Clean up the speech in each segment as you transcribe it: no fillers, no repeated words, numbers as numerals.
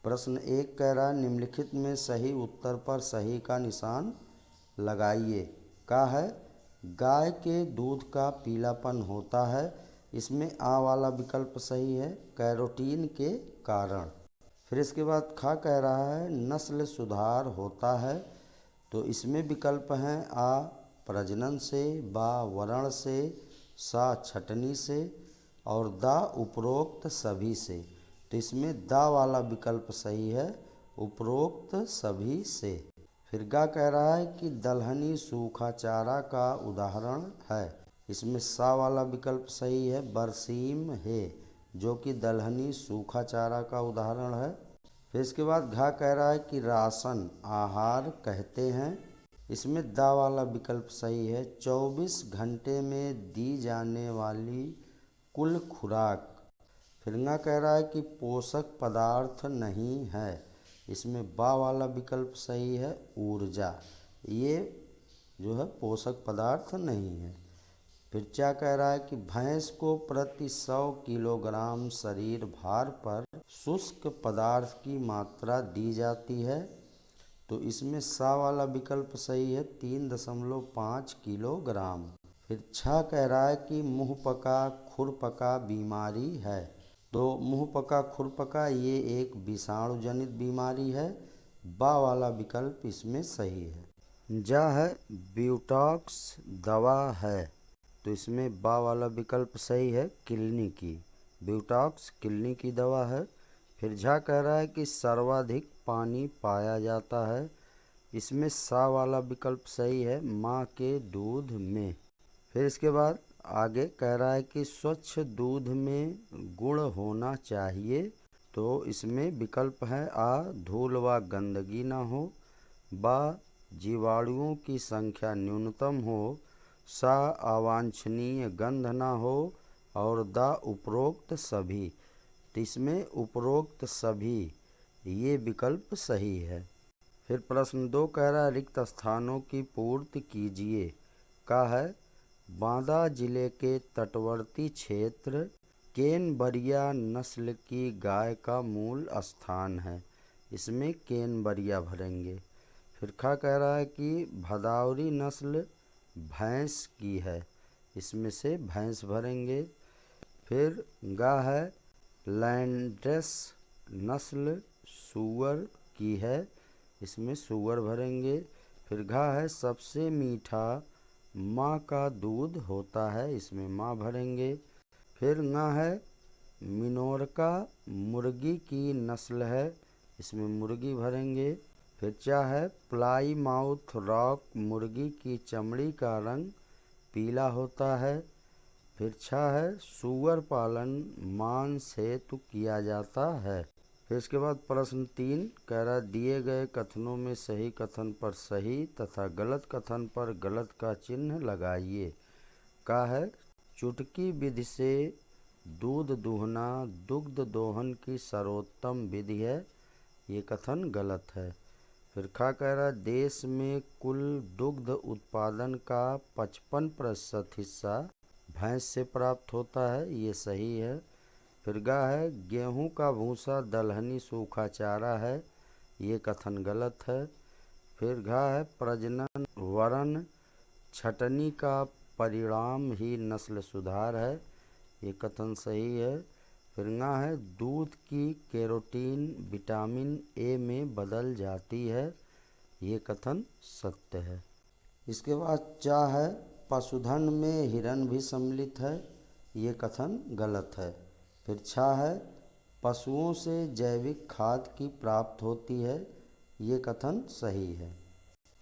प्रश्न एक कह रहा है निम्नलिखित में सही उत्तर पर सही का निशान लगाइए। का है गाय के दूध का पीलापन होता है। इसमें आ वाला विकल्प सही है, कैरोटीन के कारण। फिर इसके बाद खा कह रहा है नस्ल सुधार होता है। तो इसमें विकल्प हैं आ प्रजनन से, बा वरण से, सा छटनी से और दा उपरोक्त सभी से। तो इसमें दा वाला विकल्प सही है, उपरोक्त सभी से। फिर गा कह रहा है कि दलहनी सूखा चारा का उदाहरण है। इसमें सा वाला विकल्प सही है, बरसीम है, जो कि दलहनी सूखा चारा का उदाहरण है। फिर इसके बाद घा कह रहा है कि राशन आहार कहते हैं। इसमें दा वाला विकल्प सही है, 24 घंटे में दी जाने वाली कुल खुराक। फिर ना कह रहा है कि पोषक पदार्थ नहीं है। इसमें बा वाला विकल्प सही है, ऊर्जा। ये जो है पोषक पदार्थ नहीं है। फिर क्या कह रहा है कि भैंस को प्रति 100 किलोग्राम शरीर भार पर शुष्क पदार्थ की मात्रा दी जाती है। तो इसमें सा वाला विकल्प सही है, 3.5 किलोग्राम। फिर छा कह रहा है कि मुँह पका खुरपका बीमारी है। तो मुँह पका खुरपका ये एक विषाणु जनित बीमारी है। बा वाला विकल्प इसमें सही है। जा है ब्यूटॉक्स दवा है। तो इसमें बा वाला विकल्प सही है, किलनी की। ब्यूटॉक्स किलनी की दवा है। फिर झा कह रहा है कि सर्वाधिक पानी पाया जाता है। इसमें सा वाला विकल्प सही है, माँ के दूध में। फिर इसके बाद आगे कह रहा है कि स्वच्छ दूध में गुण होना चाहिए। तो इसमें विकल्प है आ धूल व गंदगी ना हो, बा जीवाणुओं की संख्या न्यूनतम हो, सा अवांछनीय गंध ना हो और दा उपरोक्त सभी। तो इसमें उपरोक्त सभी ये विकल्प सही है। फिर प्रश्न 2 कह रहा है रिक्त स्थानों की पूर्ति कीजिए। का है बांदा जिले के तटवर्ती क्षेत्र केनबरिया नस्ल की गाय का मूल स्थान है। इसमें केनबरिया भरेंगे। फिर खा कह रहा है कि भदावरी नस्ल भैंस की है। इसमें से भैंस भरेंगे। फिर गा है लैंड्रेस नस्ल सूअर की है। इसमें सूअर भरेंगे। फिर घा है सबसे मीठा माँ का दूध होता है। इसमें माँ भरेंगे। फिर ना है मिनोरका मुर्गी की नस्ल है। इसमें मुर्गी भरेंगे। फिर चा है प्लाई माउथ रॉक मुर्गी की चमड़ी का रंग पीला होता है। फिर छा है सूअर पालन मांस हेतु किया जाता है। फिर इसके बाद प्रश्न 3 कह रहा दिए गए कथनों में सही कथन पर सही तथा गलत कथन पर गलत का चिन्ह लगाइए। का है चुटकी विधि से दूध दूहना दुग्ध दोहन की सर्वोत्तम विधि है। ये कथन गलत है। फिर खा कह रहा देश में कुल दुग्ध उत्पादन का 55% हिस्सा भैंस से प्राप्त होता है। ये सही है। फिर गा है गेहूं का भूसा दलहनी सूखा चारा है। ये कथन गलत है। फिर घा है प्रजनन वरण छटनी का परिणाम ही नस्ल सुधार है। ये कथन सही है। फिर गा है दूध की कैरोटीन विटामिन ए में बदल जाती है। ये कथन सत्य है। इसके बाद चा है पशुधन में हिरन भी सम्मिलित है। ये कथन गलत है। फिर छा है पशुओं से जैविक खाद की प्राप्त होती है। ये कथन सही है।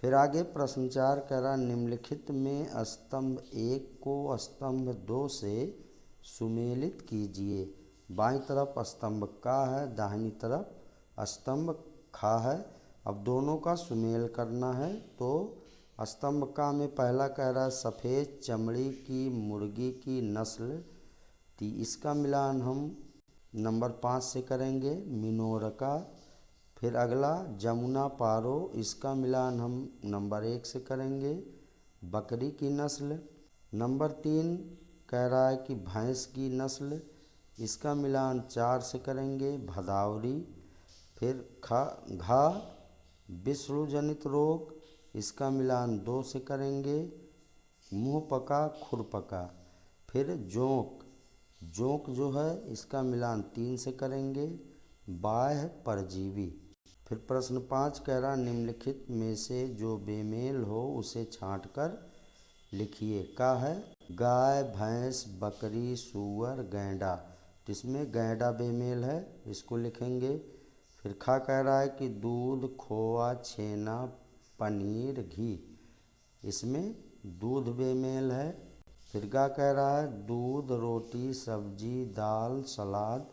फिर आगे प्रश्न 4 कह रहा निम्नलिखित में स्तंभ 1 को स्तंभ 2 से सुमेलित कीजिए। बाईं तरफ स्तंभ का है, दाहिनी तरफ स्तंभ खा है। अब दोनों का सुमेल करना है। तो स्तंभ का में पहला कह रहा है सफ़ेद चमड़ी की मुर्गी की नस्ल। तो इसका मिलान हम नंबर 5 से करेंगे, मिनोरका। फिर अगला जमुना पारो, इसका मिलान हम नंबर 1 से करेंगे, बकरी की नस्ल। नंबर 3 कह रहा है कि भैंस की नस्ल, इसका मिलान 4 से करेंगे, भदावरी। फिर खा घा विषाणु जनित रोग, इसका मिलान 2 से करेंगे। मुँह पका खुरपका। फिर जोंक, जोंक जो है इसका मिलान 3 से करेंगे। बाह्य परजीवी। फिर प्रश्न 5 कह रहा निम्नलिखित में से जो बेमेल हो उसे छांट कर लिखिए। का है गाय भैंस बकरी सूअर गैंडा, तो इसमें गैंडा बेमेल है, इसको लिखेंगे। फिर खा कह रहा है कि दूध खोआ छेना पनीर घी, इसमें दूध बेमेल है। फिर गा कह रहा है दूध रोटी सब्जी दाल सलाद,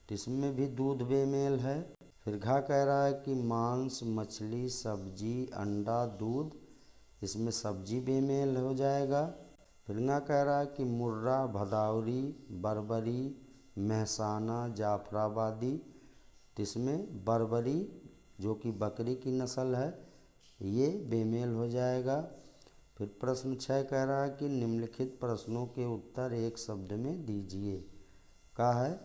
तो इसमें भी दूध बेमेल है। फिर घा कह रहा है कि मांस मछली सब्जी अंडा दूध, इसमें सब्जी बेमेल हो जाएगा। फिर ङा कह रहा है कि मुर्रा भदौरी बरबरी महसाना जाफराबादी, तो इसमें बरबरी जो कि बकरी की नस्ल है ये बेमेल हो जाएगा। फिर प्रश्न 6 कह रहा है कि निम्नलिखित प्रश्नों के उत्तर एक शब्द में दीजिए। का है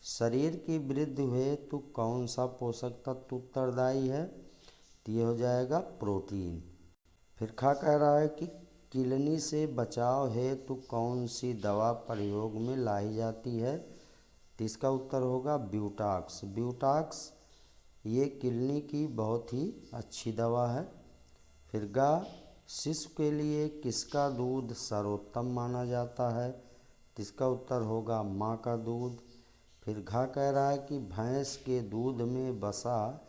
शरीर की वृद्धि हेतु कौन सा पोषक तत्व उत्तरदायी है, तो ये हो जाएगा प्रोटीन। फिर खा कह रहा है कि किलनी से बचाव हेतु कौन सी दवा प्रयोग में लाई जाती है, तो इसका उत्तर होगा ब्यूटाक्स। ब्यूटाक्स ये किलनी की बहुत ही अच्छी दवा है। फिर गा शिशु के लिए किसका दूध सर्वोत्तम माना जाता है, तो इसका उत्तर होगा माँ का दूध। फिर घा कह रहा है कि भैंस के दूध में वसा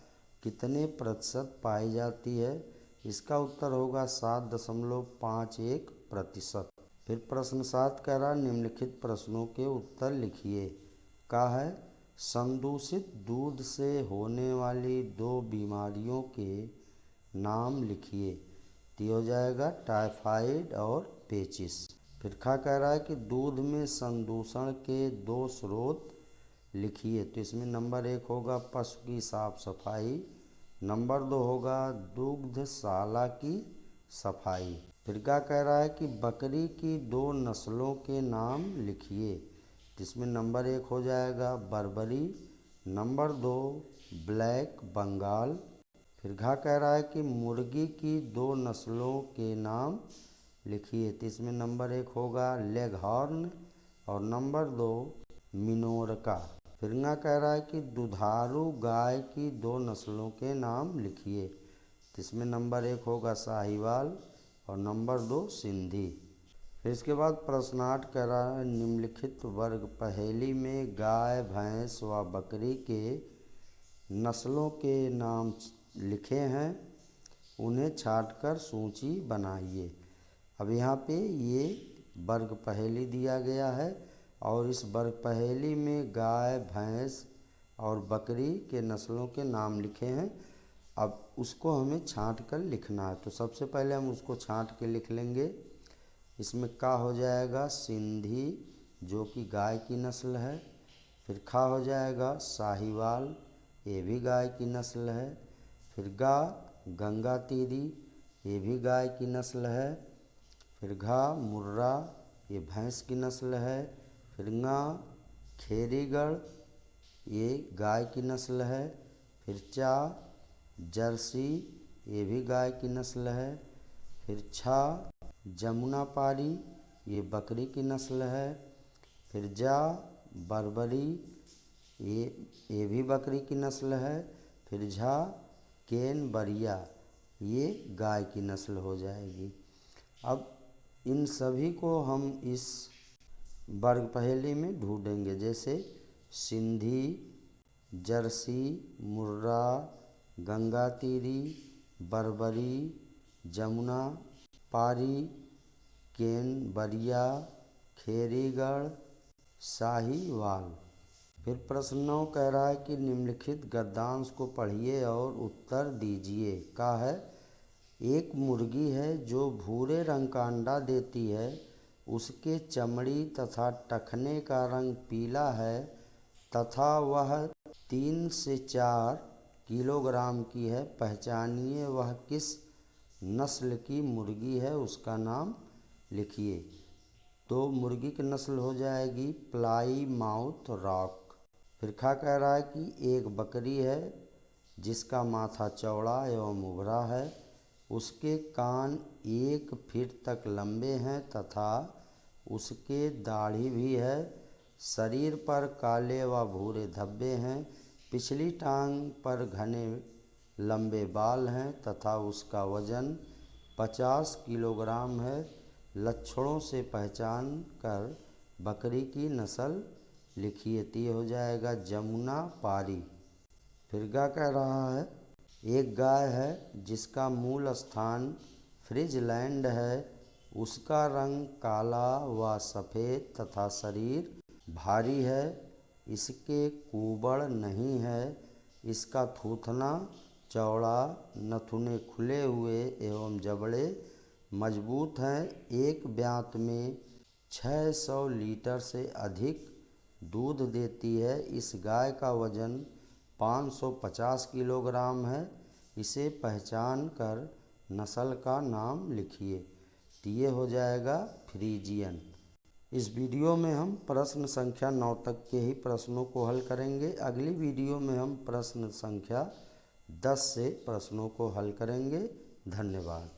कितने प्रतिशत पाई जाती है, इसका उत्तर होगा 7.51%। फिर प्रश्न 7 कह रहा निम्नलिखित प्रश्नों के उत्तर लिखिए। का है संदूषित दूध से होने वाली 2 बीमारियों के नाम लिखिए, तो हो जाएगा टाइफाइड और पेचिस। फिर खा कह रहा है कि दूध में संदूषण के 2 स्रोत लिखिए, तो इसमें नंबर 1 होगा पशु की साफ सफाई, नंबर 2 होगा दुग्धशाला की सफाई। फिर क्या कह रहा है कि बकरी की 2 नस्लों के नाम लिखिए, जिसमें नंबर 1 हो जाएगा बर्बरी, नंबर 2 ब्लैक बंगाल। फिर घा कह रहा है कि मुर्गी की 2 नस्लों के नाम लिखिए, तो इसमें नंबर 1 होगा लेगहॉर्न और नंबर 2 मिनोरका। फिर ङा कह रहा है कि दुधारू गाय की 2 नस्लों के नाम लिखिए, तो इसमें नंबर 1 होगा साहिवाल और नंबर 2 सिंधी। फिर इसके बाद प्रश्न 8 कह रहा है निम्नलिखित वर्ग पहेली में गाय भैंस व बकरी के नस्लों के नाम लिखे हैं, उन्हें छांटकर सूची बनाइए। अब यहाँ पे ये वर्ग पहेली दिया गया है और इस वर्ग पहेली में गाय भैंस और बकरी के नस्लों के नाम लिखे हैं। अब उसको हमें छांट कर लिखना है, तो सबसे पहले हम उसको छांट के लिख लेंगे। इसमें का हो जाएगा सिंधी जो कि गाय की नस्ल है। फिर खा हो जाएगा साहिवाल, ये भी गाय की नस्ल है। फिर गा गंगा तीरी, ये भी गाय की नस्ल है। फिर घा मुर्रा, ये भैंस की नस्ल है। फिर ङा खेरीगढ़, ये गाय की नस्ल है। फिर चा जर्सी, ये भी गाय की नस्ल है। फिर छा जमुनापारी, ये बकरी की नस्ल है। फिर जा बर्बरी, ये भी बकरी की नस्ल है। फिर झा केन बरिया, ये गाय की नस्ल हो जाएगी। अब इन सभी को हम इस वर्ग पहेली में ढूंढेंगे, जैसे सिंधी जर्सी मुर्रा गंगा तीरी बर्बरी जमुना पारी केन बरिया खेरीगढ़ साहिवाल। फिर प्रश्न 9 कह रहा है कि निम्नलिखित गद्यांश को पढ़िए और उत्तर दीजिए। का है एक मुर्गी है जो भूरे रंग का अंडा देती है, उसके चमड़ी तथा टखने का रंग पीला है तथा वह 3 से 4 किलोग्राम की है, पहचानिए वह किस नस्ल की मुर्गी है, उसका नाम लिखिए। तो मुर्गी की नस्ल हो जाएगी प्लाई माउथ रॉक। फिर खा कह रहा है कि एक बकरी है जिसका माथा चौड़ा एवं उभरा है। उसके कान 1 फीट तक लंबे हैं तथा उसके दाढ़ी भी है। शरीर पर काले व भूरे धब्बे हैं। पिछली टांग पर घने लंबे बाल हैं तथा उसका वजन 50 किलोग्राम है। लक्षणों से पहचान कर बकरी की नस्ल लिखिए। तो ये हो जाएगा जमुना पारी। फिर क्या कह रहा है, एक गाय है जिसका मूल स्थान फ्रिजलैंड है। उसका रंग काला व सफ़ेद तथा शरीर भारी है। इसके कूबड़ नहीं है। इसका थूथना चौड़ा, नथुने खुले हुए एवं जबड़े मजबूत हैं। एक ब्यात में 600 लीटर से अधिक दूध देती है। इस गाय का वजन 550 किलोग्राम है। इसे पहचान कर नस्ल का नाम लिखिए। तो ये हो जाएगा फ्रीजियन। इस वीडियो में हम प्रश्न संख्या 9 तक के ही प्रश्नों को हल करेंगे। अगली वीडियो में हम प्रश्न संख्या 10 से प्रश्नों को हल करेंगे। धन्यवाद।